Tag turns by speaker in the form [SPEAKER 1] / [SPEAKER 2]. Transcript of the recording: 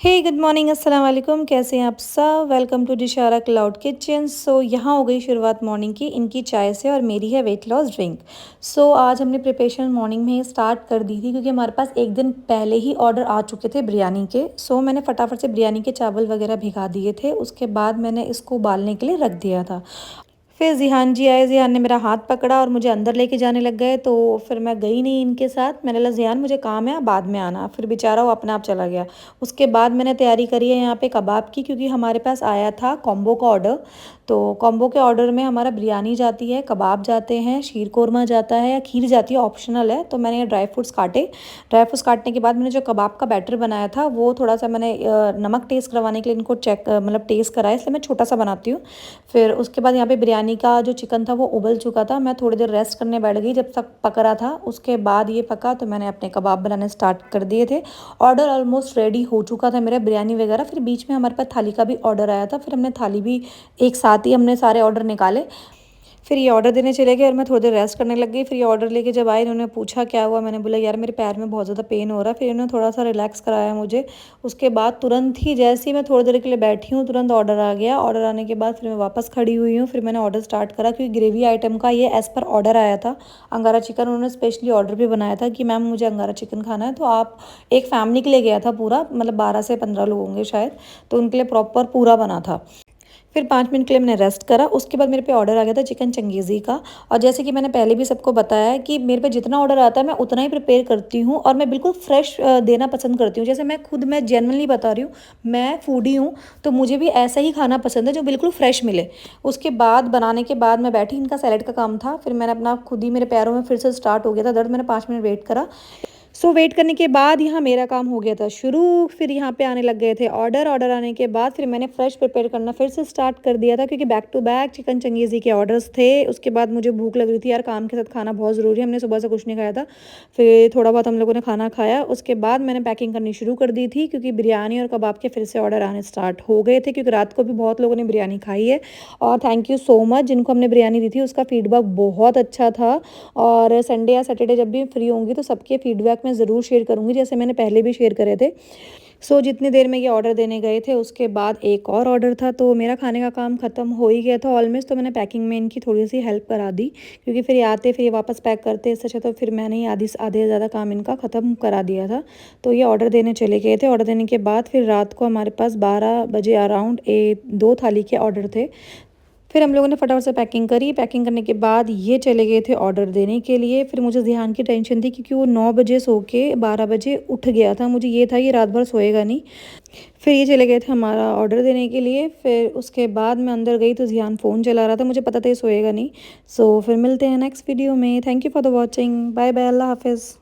[SPEAKER 1] हे good morning अस्सलाम वालेकुम। कैसे हैं आप सब। Welcome to Dishara cloud kitchen. यहाँ हो गई शुरुआत मॉर्निंग की इनकी चाय से और मेरी है वेट लॉस ड्रिंक। आज हमने प्रिपरेशन मॉर्निंग में ही स्टार्ट कर दी थी क्योंकि हमारे पास एक दिन पहले ही ऑर्डर आ चुके थे बिरयानी के। मैंने फटाफट से बिरयानी के चावल वगैरह भिगा दिए थे। उसके बाद मैंने इसको उबालने के लिए रख दिया था। फिर ज़िहान जी आए, ज़िहान ने मेरा हाथ पकड़ा और मुझे अंदर लेके जाने लग गए, तो फिर मैं गई नहीं इनके साथ। मैंने बोला ज़िहान मुझे काम है, बाद में आना। फिर बेचारा वो अपने आप चला गया। उसके बाद मैंने तैयारी करी है यहाँ पे कबाब की, क्योंकि हमारे पास आया था कॉम्बो का ऑर्डर। तो कॉम्बो के ऑर्डर में हमारा बिरयानी जाती है, कबाब जाते हैं, शीर कोरमा जाता है या खीर जाती है, ऑप्शनल है। तो मैंने ये ड्राई फ्रूट्स काटे। ड्राई फ्रूट्स काटने के बाद मैंने जो कबाब का बैटर बनाया था वो थोड़ा सा मैंने नमक टेस्ट करवाने के लिए इनको चेक मतलब टेस्ट कराया, इसलिए मैं छोटा सा बनाती हूँ। फिर उसके बाद यहाँ पे बिरयानी का जो चिकन था वो उबल चुका था। मैं थोड़ी देर रेस्ट करने बैठ गई जब तक पक रहा था। उसके बाद ये पका तो मैंने अपने कबाब बनाने स्टार्ट कर दिए थे। ऑर्डर ऑलमोस्ट रेडी हो चुका था मेरा बिरयानी वगैरह। फिर बीच में हमारे पास थाली का भी ऑर्डर आया था, फिर हमने थाली भी एक साथ ही हमने सारे ऑर्डर निकाले। फिर ये ऑर्डर देने चले गए और मैं थोड़ी देर रेस्ट करने लग गई। फिर ये ऑर्डर लेके जब आए, इन्होंने पूछा क्या हुआ। मैंने बोला यार मेरे पैर में बहुत ज़्यादा पेन हो रहा है। फिर इन्होंने थोड़ा सा रिलैक्स कराया मुझे। उसके बाद तुरंत ही जैसे ही मैं थोड़ी देर के लिए बैठी हूँ, तुरंत ऑर्डर आ गया। ऑर्डर आने के बाद फिर मैं वापस खड़ी हुई हूँ। फिर मैंने ऑर्डर स्टार्ट करा, क्योंकि ग्रेवी आइटम का ये एज़ पर ऑर्डर आया था। अंगारा चिकन उन्होंने स्पेशली ऑर्डर भी बनाया था कि मैम मुझे अंगारा चिकन खाना है। तो आप एक फैमिली के लिए गया था पूरा, मतलब 12 से 15 लोग होंगे शायद, तो उनके लिए प्रॉपर पूरा बना था। फिर 5 मिनट के लिए मैंने रेस्ट करा। उसके बाद मेरे पे ऑर्डर आ गया था चिकन चंगेज़ी का। और जैसे कि मैंने पहले भी सबको बताया है कि मेरे पे जितना ऑर्डर आता है मैं उतना ही प्रिपेयर करती हूँ, और मैं बिल्कुल फ्रेश देना पसंद करती हूँ। जैसे मैं जेन्युइनली बता रही हूँ, मैं फूडी हूँ, तो मुझे भी ऐसा ही खाना पसंद है जो बिल्कुल फ्रेश मिले। उसके बाद बनाने के बाद मैं बैठी, इनका सैलेड का काम था। फिर मैंने अपना खुद ही, मेरे पैरों में फिर से स्टार्ट हो गया था दर्द। मैंने 5 मिनट वेट करा। वेट करने के बाद यहाँ मेरा काम हो गया था शुरू। फिर यहाँ पे आने लग गए थे ऑर्डर। ऑर्डर आने के बाद फिर मैंने फ्रेश प्रिपेयर करना फिर से स्टार्ट कर दिया था, क्योंकि back to back chicken changezi के ऑर्डर्स थे। उसके बाद मुझे भूख लग रही थी यार, काम के साथ खाना बहुत ज़रूरी है। हमने सुबह से कुछ नहीं खाया था। फिर थोड़ा बहुत हम लोगों ने खाना खाया। उसके बाद मैंने पैकिंग करनी शुरू कर दी थी, क्योंकि बिरयानी और कबाब के फिर से ऑर्डर आने स्टार्ट हो गए थे, क्योंकि रात को भी बहुत लोगों ने बिरयानी खाई है। और थैंक यू सो मच जिनको हमने बिरयानी दी थी, उसका फीडबैक बहुत अच्छा था। और संडे या सैटरडे जब भी फ्री होंगी तो सबके फीडबैक मैं ज़रूर शेयर करूँगी, जैसे मैंने पहले भी शेयर करे थे। जितनी देर में ये ऑर्डर देने गए थे उसके बाद एक और ऑर्डर था, तो मेरा खाने का काम ख़त्म हो ही गया था ऑलमोस्ट। तो मैंने पैकिंग में इनकी थोड़ी सी हेल्प करा दी, क्योंकि फिर ये आते फिर ये वापस पैक करते, इससे अच्छा तो फिर मैंने ही आधे से ज़्यादा काम इनका ख़त्म करा दिया था। तो ये ऑर्डर देने चले गए थे। ऑर्डर देने के बाद फिर रात को हमारे पास 12 बजे अराउंड 2 थाली के ऑर्डर थे। फिर हम लोगों ने फटाफट से पैकिंग करी। पैकिंग करने के बाद ये चले गए थे ऑर्डर देने के लिए। फिर मुझे ध्यान की टेंशन थी, क्योंकि वो 9 बजे सो के 12 बजे उठ गया था। मुझे ये था ये रात भर सोएगा नहीं। फिर ये चले गए थे हमारा ऑर्डर देने के लिए। फिर उसके बाद मैं अंदर गई तो ध्यान फ़ोन चला रहा था, मुझे पता था ये सोएगा नहीं। फिर मिलते हैं नेक्स्ट वीडियो में। Thank you for the watching. Bye bye, अल्लाह हाफिज़।